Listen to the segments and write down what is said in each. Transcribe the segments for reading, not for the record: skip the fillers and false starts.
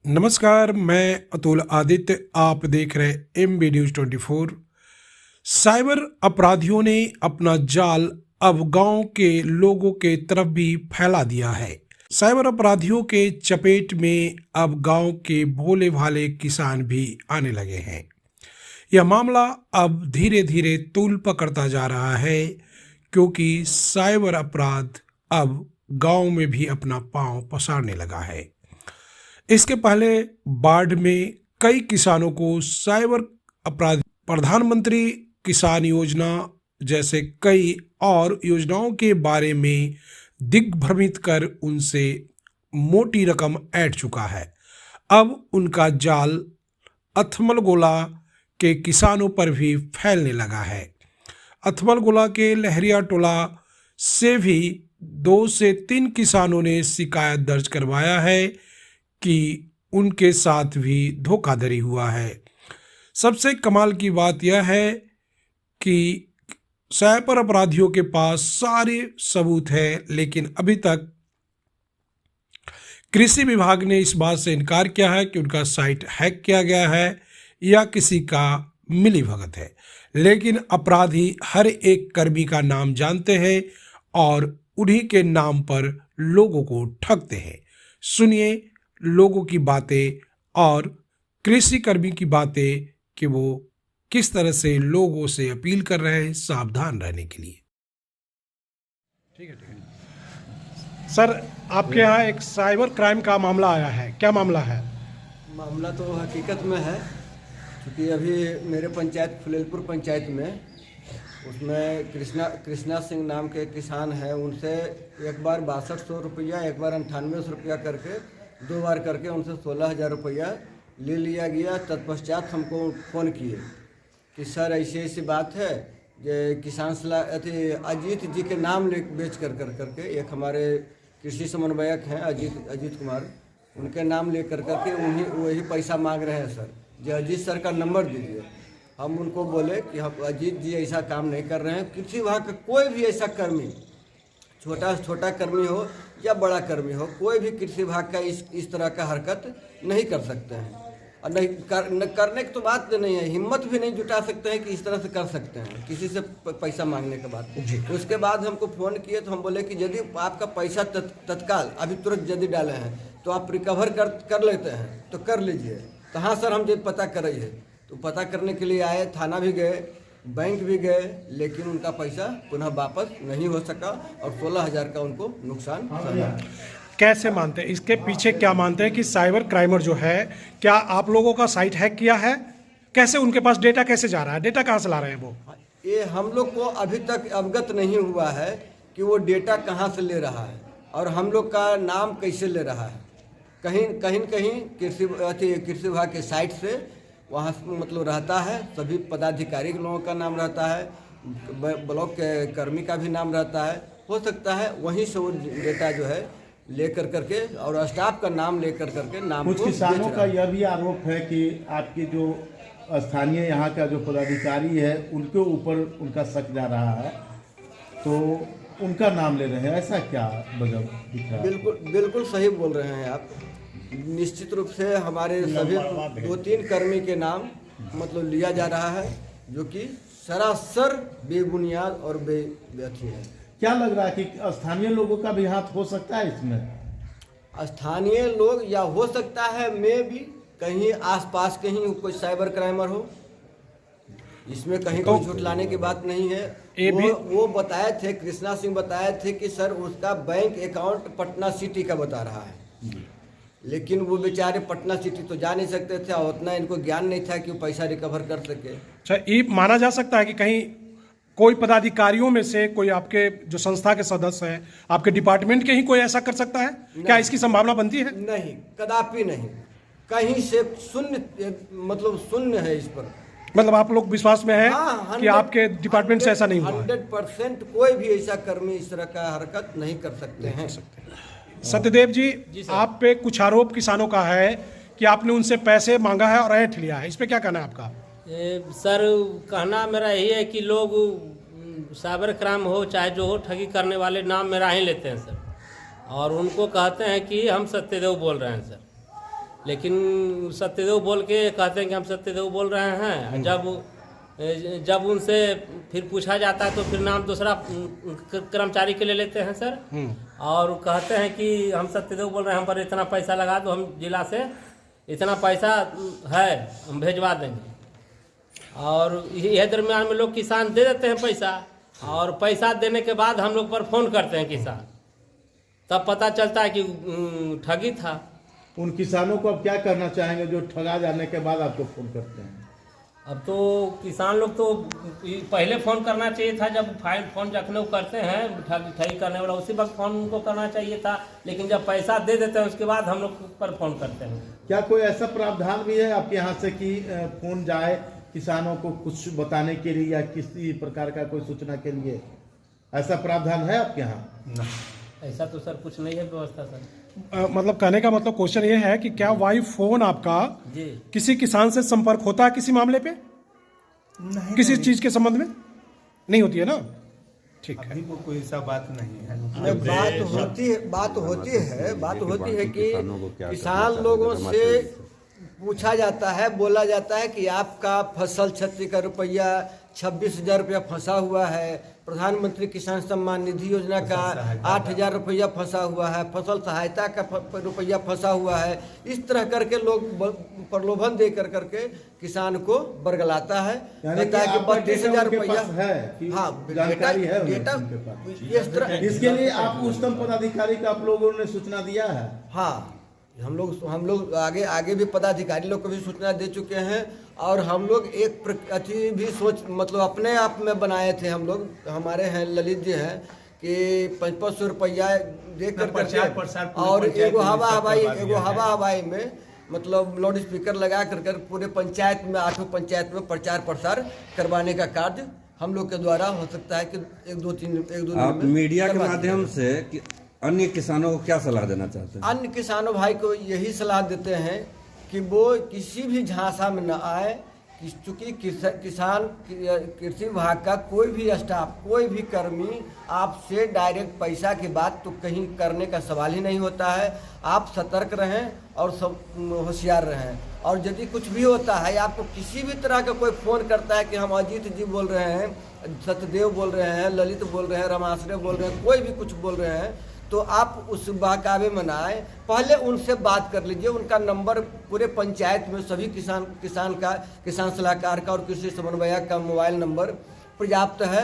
नमस्कार, मैं अतुल आदित्य। आप देख रहे MB न्यूज 24। साइबर अपराधियों ने अपना जाल अब गांव के लोगों के तरफ भी फैला दिया है। साइबर अपराधियों के चपेट में अब गांव के भोले भाले किसान भी आने लगे हैं। यह मामला अब धीरे धीरे तूल पकड़ता जा रहा है, क्योंकि साइबर अपराध अब गांव में भी अपना पांव पसारने लगा है। इसके पहले बाढ़ में कई किसानों को साइबर अपराध, प्रधानमंत्री किसान योजना जैसे कई और योजनाओं के बारे में दिग्भ्रमित कर उनसे मोटी रकम ऐंठ चुका है। अब उनका जाल अथमलगोला के किसानों पर भी फैलने लगा है। अथमलगोला के लहरिया टोला से भी 2 से 3 किसानों ने शिकायत दर्ज करवाया है कि उनके साथ भी धोखाधड़ी हुआ है। सबसे कमाल की बात यह है कि साइबर अपराधियों के पास सारे सबूत हैं, लेकिन अभी तक कृषि विभाग ने इस बात से इनकार किया है कि उनका साइट हैक किया गया है या किसी का मिलीभगत है। लेकिन अपराधी हर एक कर्मी का नाम जानते हैं और उन्हीं के नाम पर लोगों को ठगते हैं। सुनिए लोगों की बातें और कृषि कर्मी की बातें कि वो किस तरह से लोगों से अपील कर रहे हैं सावधान रहने के लिए। ठीक है सर, आपके यहाँ एक साइबर क्राइम का मामला आया है, क्या मामला है? मामला तो हकीकत में है, क्योंकि अभी मेरे पंचायत फुलेलपुर पंचायत में उसमें कृष्णा सिंह नाम के किसान हैं। उनसे एक बार 6200 रुपया, एक बार 9800 रुपया करके 2 बार करके उनसे 16,000 रुपया ले लिया गया। तत्पश्चात हमको फ़ोन किए कि सर ऐसी बात है, ये किसान सलाह अजीत जी के नाम ले बेच करके एक हमारे कृषि समन्वयक हैं अजीत कुमार, उनके नाम ले करके वही पैसा मांग रहे हैं सर। जो अजीत सर का नंबर दीजिए। हम उनको बोले कि हम अजीत जी ऐसा काम नहीं कर रहे हैं। कृषि विभाग का कोई भी ऐसा कर्मी, छोटा कर्मी हो या बड़ा कर्मी हो, कोई भी कृषि विभाग का इस तरह का हरकत नहीं कर सकते हैं। और करने की तो बात नहीं है, हिम्मत भी नहीं जुटा सकते हैं कि इस तरह से कर सकते हैं किसी से पैसा मांगने के बाद। उसके बाद हमको फ़ोन किए तो हम बोले कि यदि आपका पैसा तत्काल अभी तुरंत यदि डाले हैं तो आप रिकवर कर लेते हैं तो कर लीजिए। तो हाँ सर, हम जब पता कर रही है तो पता करने के लिए आए, थाना भी गए, बैंक भी गए, लेकिन उनका पैसा पुनः वापस नहीं हो सका और 16,000 का उनको नुकसान हुआ। कैसे मानते हैं, इसके पीछे क्या मानते हैं कि साइबर क्राइमर जो है, क्या आप लोगों का साइट हैक किया है? कैसे उनके पास डेटा कैसे जा रहा है, डेटा कहाँ से ला रहे हैं वो? ये हम लोग को अभी तक अवगत नहीं हुआ है कि वो डेटा कहाँ से ले रहा है और हम लोग का नाम कैसे ले रहा है। कहीं कृषि विभाग के साइट से वहाँ मतलब रहता है, सभी पदाधिकारी लोगों का नाम रहता है, ब्लॉक के कर्मी का भी नाम रहता है। हो सकता है वहीं से वो डेटा जो है लेकर करके और स्टाफ का नाम लेकर करके नाम कुछ किसानों का यह भी आरोप है कि आपके जो स्थानीय यहाँ का जो पदाधिकारी है उनके ऊपर उनका शक जा रहा है, तो उनका नाम ले रहे हैं, ऐसा क्या वजह दिख रहा है? बिल्कुल सही बोल रहे हैं आप। निश्चित रूप से हमारे सभी 2-3 कर्मी के नाम मतलब लिया जा रहा है, जो कि सरासर बेबुनियाद और बेअथी है। क्या लग रहा है कि स्थानीय लोगों का भी हाथ हो सकता है इसमें? स्थानीय लोग या हो सकता है मैं भी कहीं आसपास कहीं कोई साइबर क्राइमर हो, इसमें कहीं कोई झूठ लाने की बात नहीं है। वो बताए थे, कृष्णा सिंह बताए थे कि सर उसका बैंक अकाउंट पटना सिटी का बता रहा है, लेकिन वो बेचारे पटना सिटी तो जा नहीं सकते थे और उतना इनको ज्ञान नहीं था कि वो पैसा रिकवर कर सके। अच्छा, ये माना जा सकता है कि कहीं कोई पदाधिकारियों में से कोई आपके जो संस्था के सदस्य हैं, आपके डिपार्टमेंट के ही कोई ऐसा कर सकता है? क्या इसकी संभावना बनती है? नहीं, कदापि नहीं। कहीं से शून्य है इस पर। मतलब आप लोग विश्वास में हैं? हाँ, कि आपके डिपार्टमेंट से ऐसा नहीं हुआ? 100% कोई भी ऐसा कर्मी इस तरह का हरकत नहीं कर सकते हैं। सत्यदेव जी, आप पे कुछ आरोप किसानों का है कि आपने उनसे पैसे मांगा है और ऐंठ लिया है, इस पे क्या कहना है आपका? सर, कहना मेरा यही है कि लोग साइबर क्राइम हो चाहे जो हो, ठगी करने वाले नाम मेरा ही लेते हैं सर, और उनको कहते हैं कि हम सत्यदेव बोल रहे हैं सर। लेकिन सत्यदेव बोल के कहते हैं कि हम सत्यदेव बोल रहे हैं। जब उनसे फिर पूछा जाता है तो फिर नाम दूसरा कर्मचारी के ले लेते हैं सर, और कहते हैं कि हम सत्यदेव बोल रहे हैं, हम पर इतना पैसा लगा दो, हम जिला से इतना पैसा है हम भेजवा देंगे। और यह दरमियान में लोग किसान दे देते हैं पैसा, और पैसा देने के बाद हम लोग पर फोन करते हैं किसान, तब पता चलता है कि ठगी था। उन किसानों को अब क्या करना चाहेंगे जो ठगा जाने के बाद आपको फोन करते हैं? अब तो किसान लोग तो पहले फ़ोन करना चाहिए था, जब फ़ोन जखने वो करते हैं ठगी करने वाला, उसी वक्त फ़ोन उनको करना चाहिए था। लेकिन जब पैसा दे देते हैं उसके बाद हम लोग पर फ़ोन करते हैं। क्या कोई ऐसा प्रावधान भी है आपके यहाँ से कि फोन जाए किसानों को कुछ बताने के लिए या किसी प्रकार का कोई सूचना के लिए, ऐसा प्रावधान है आपके यहाँ? ऐसा तो सर कुछ नहीं है व्यवस्था सर। मतलब कहने का मतलब क्वेश्चन ये है कि क्या वाई फोन आपका जी किसी किसान से संपर्क होता है किसी मामले पे? नहीं, किसी चीज के संबंध में नहीं होती है ना? ठीक है, अभी कोई ऐसा बात नहीं है। बात होती है कि किसान लोगों से पूछा जाता है, बोला जाता है कि आपका फसल क्षति का रुपया 26,000 रुपया फंसा हुआ है, प्रधानमंत्री किसान सम्मान निधि योजना का 8,000 रुपया फंसा हुआ है, फसल सहायता का रुपया फंसा हुआ है। इस तरह करके लोग प्रलोभन दे करके किसान को बरगलाता है, कहता है कि 32,000 रुपया है। हाँ, जानकारी है डेटा इस तरह। इसके लिए आप उच्चतम पदाधिकारी को आप लोगों ने सूचना दिया है? हाँ, हम लोग आगे भी पदाधिकारी लोग को भी सूचना दे चुके हैं, और हम लोग एक अति भी सोच मतलब अपने आप में बनाए थे। हम लोग, हमारे हैं ललित जी हैं कि 500 रुपया दे कर और एगो हवा हवाई में मतलब लाउड स्पीकर लगा कर पूरे पंचायत में 8 पंचायत में प्रचार प्रसार करवाने का कार्य हम लोग के द्वारा हो सकता है कि एक दो दिन आप मीडिया के माध्यम से कि अन्य किसानों को क्या सलाह देना चाहते हैं? अन्य किसानों भाई को यही सलाह देते हैं कि वो किसी भी झांसा में न आए, चूँकि किसान कृषि विभाग का कोई भी स्टाफ, कोई भी कर्मी आपसे डायरेक्ट पैसा की बात तो कहीं करने का सवाल ही नहीं होता है। आप सतर्क रहें और सब होशियार रहें, और यदि कुछ भी होता है, आपको किसी भी तरह का कोई फ़ोन करता है कि हम अजीत जी बोल रहे हैं, सत्यदेव बोल रहे हैं, ललित बोल रहे हैं, रमाश्रय बोल रहे हैं, कोई भी कुछ बोल रहे हैं, तो आप उस बहकावे में ना आए, पहले उनसे बात कर लीजिए। उनका नंबर पूरे पंचायत में सभी किसान सलाहकार का और कृषि समन्वयक का मोबाइल नंबर पर्याप्त है।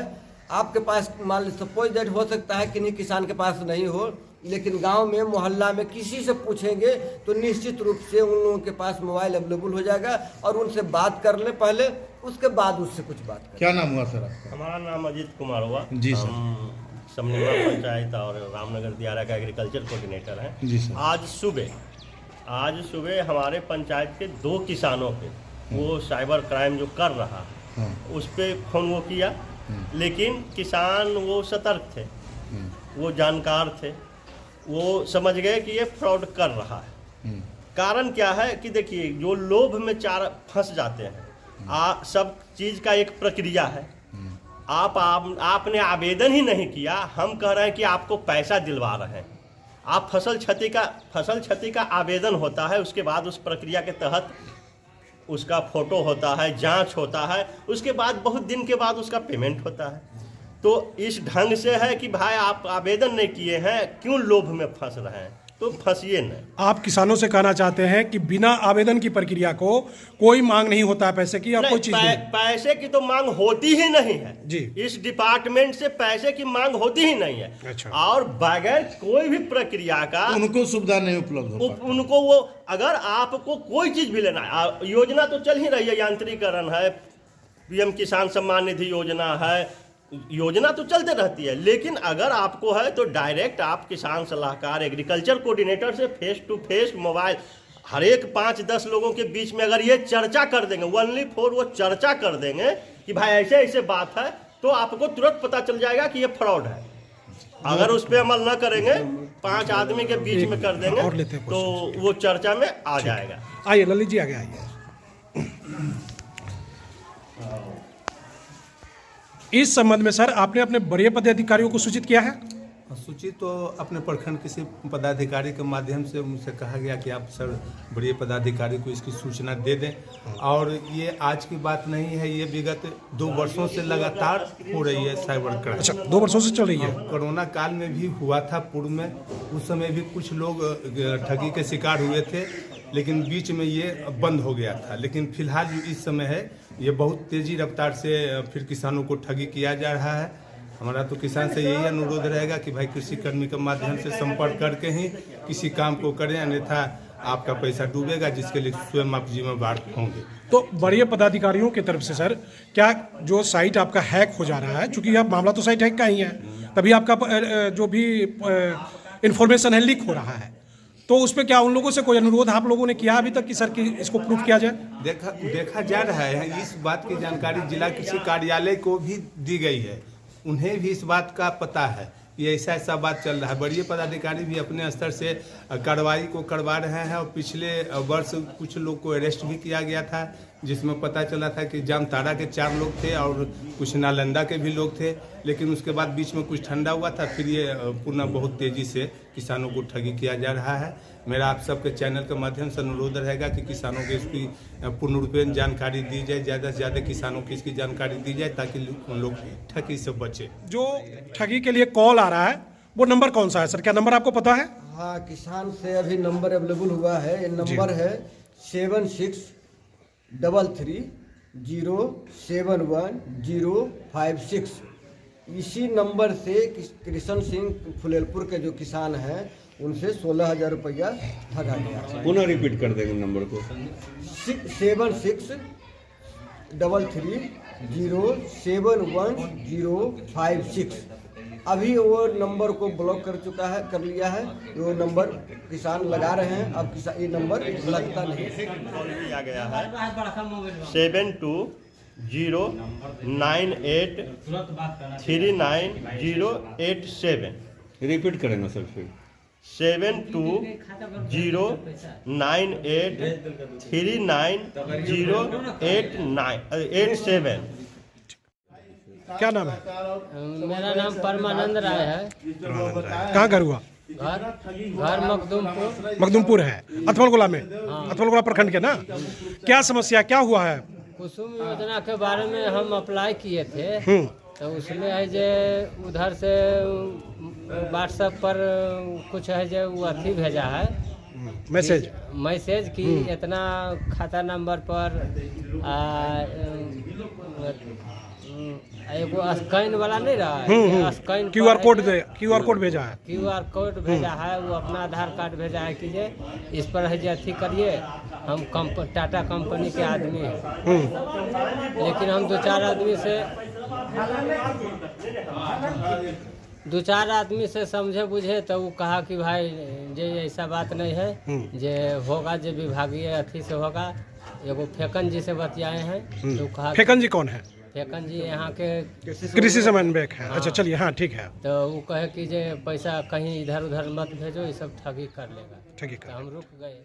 आपके पास मान लीजिए सपोज दैट हो सकता है किन्हीं किसान के पास नहीं हो, लेकिन गांव में मोहल्ला में किसी से पूछेंगे तो निश्चित रूप से उन लोगों के पास मोबाइल अवेलेबल हो जाएगा, और उनसे बात कर ले पहले, उसके बाद उससे कुछ बात करें। क्या नाम हुआ सर आपका? हमारा नाम अजीत कुमार हुआ जी सर। हम समनीवा पंचायत और रामनगर दियारा का एग्रीकल्चर कोऑर्डिनेटर हैं जी सर। आज सुबह हमारे पंचायत के 2 किसानों पे वो साइबर क्राइम जो कर रहा उस पे फोन वो किया, लेकिन किसान वो सतर्क थे, वो जानकार थे, वो समझ गए कि ये फ्रॉड कर रहा है। कारण क्या है कि देखिए, जो लोभ में फंस जाते हैं, सब चीज़ का एक प्रक्रिया है। आपने आवेदन ही नहीं किया, हम कह रहे हैं कि आपको पैसा दिलवा रहे हैं। आप फसल क्षति का आवेदन होता है, उसके बाद उस प्रक्रिया के तहत उसका फोटो होता है, जांच होता है, उसके बाद बहुत दिन के बाद उसका पेमेंट होता है। तो इस ढंग से है कि भाई आप आवेदन नहीं किए हैं, क्यों लोभ में फंस रहे हैं, तो फंसिए नहीं। आप किसानों से कहना चाहते हैं कि बिना आवेदन की प्रक्रिया को कोई मांग नहीं होता है पैसे की, या कोई चीज नहीं? पैसे की तो मांग होती ही नहीं है जी। इस डिपार्टमेंट से पैसे की मांग होती ही नहीं है। अच्छा। और बगैर कोई भी प्रक्रिया का उनको सुविधा नहीं उपलब्ध हो पाती। उनको वो, अगर आपको कोई चीज भी लेना है, योजना तो चल ही रही है, यांत्रिकरण है, पीएम किसान सम्मान निधि योजना है, योजना तो चलते रहती है, लेकिन अगर आपको है तो डायरेक्ट आप किसान सलाहकार एग्रीकल्चर कोऑर्डिनेटर से फेस टू फेस मोबाइल, हर एक 5-10 लोगों के बीच में अगर ये चर्चा कर देंगे, ओनली फॉर वो चर्चा कर देंगे कि भाई ऐसे ऐसे बात है, तो आपको तुरंत पता चल जाएगा कि ये फ्रॉड है। अगर उस पर अमल न करेंगे, 5 आदमी के बीच में कर देंगे, तो वो चर्चा में आ जाएगा। आइए ललित जी, आगे आइए। इस संबंध में सर आपने अपने बड़े पदाधिकारियों को सूचित किया है? सूचित तो अपने प्रखंड किसी पदाधिकारी के माध्यम से उनसे कहा गया कि आप सर बड़े पदाधिकारी को इसकी सूचना दे दें। और ये आज की बात नहीं है, ये विगत 2 वर्षों से लगातार हो रही है साइबर क्राइम। अच्छा, 2 वर्षों से चल रही है। कोरोना काल में भी हुआ था पूर्व में, उस समय भी कुछ लोग ठगी के शिकार हुए थे, लेकिन बीच में ये बंद हो गया था। लेकिन फिलहाल जो इस समय है, ये बहुत तेज़ी रफ्तार से फिर किसानों को ठगी किया जा रहा है। हमारा तो किसान से यही अनुरोध रहेगा कि भाई कृषि कर्मी के माध्यम से संपर्क करके ही किसी काम को करें, अन्यथा आपका पैसा डूबेगा, जिसके लिए स्वयं आप जिम्मेवार होंगे। तो बड़े पदाधिकारियों की तरफ से सर, क्या जो साइट आपका हैक हो जा रहा है, चूंकि यह मामला तो साइट हैक का ही है, तभी आपका जो भी इंफॉर्मेशन है लीक हो रहा है, तो उस पर क्या उन लोगों से कोई अनुरोध आप लोगों ने किया अभी तक कि सर कि इसको प्रूफ किया जाए? देखा जा रहा है। इस बात की जानकारी जिला कृषि कार्यालय को भी दी गई है, उन्हें भी इस बात का पता है, ये ऐसा बात चल रहा है। बड़े पदाधिकारी भी अपने स्तर से कार्रवाई को करवा रहे हैं। और पिछले वर्ष कुछ लोग को अरेस्ट भी किया गया था, जिसमें पता चला था कि जामताड़ा के 4 लोग थे और कुछ नालंदा के भी लोग थे। लेकिन उसके बाद बीच में कुछ ठंडा हुआ था, फिर ये पुनः बहुत तेज़ी से किसानों को ठगी किया जा रहा है। मेरा आप सबके चैनल के माध्यम से अनुरोध रहेगा कि किसानों को इसकी पूर्ण रूपेण जानकारी दी जाए, ज़्यादा से ज़्यादा किसानों को इसकी जानकारी दी जाए, ताकि उन लोग ठगी से बचे। जो ठगी के लिए कॉल आ रहा है वो नंबर कौन सा है सर? क्या नंबर आपको पता है? हाँ, किसान से अभी नंबर अवेलेबल हुआ है। ये नंबर है 7633071056। इसी नंबर से कृष्ण सिंह फुलेलपुर के जो किसान हैं, उनसे 16,000 रुपया ठगा गया। पुनः रिपीट कर देंगे नंबर को। 7633071056। अभी वो नंबर को ब्लॉक कर लिया है। वो नंबर किसान लगा रहे हैं, अब ये नंबर लगता नहीं। कॉल किया गया है 7209839087। रिपीट करें ना सर फिर। 7209839087। क्या नाम है? मेरा नाम परमानंद राय है। कहाँ घर हुआ? घर मखदुमपुर है, अथमलगोला में। अथमलगोला प्रखंड के ना? क्या समस्या, क्या हुआ है? कुसुम योजना के बारे में हम अप्लाई किए थे, तो उसमें है जे उधर से व्हाट्सएप पर कुछ है जो वो अथी भेजा है, मैसेज कि इतना खाता नंबर पर एगो स्कैन वाला नहीं रहा है, स्कैन QR कोड भेजा है। QR कोड भेजा है, वो अपना आधार कार्ड भेजा है कि जे इस पर है जे अथी करिए। हम टाटा कंपनी के आदमी हैं, लेकिन हम 2-4 आदमी से समझे बुझे तो वो कहा कि भाई जे ऐसा बात नहीं है, जे होगा जे विभागीय अथी से होगा। एगो फेकन जी से बतियाए हैं, तो कहा फेकन जी कौन है? फेकन जी यहाँ के कृषि समन्वयक है। अच्छा, चलिए, हाँ ठीक है। तो वो कहे कि जे पैसा कहीं इधर उधर मत भेजो, ये सब ठगी कर लेगा। ठगी तो हम रुक गए।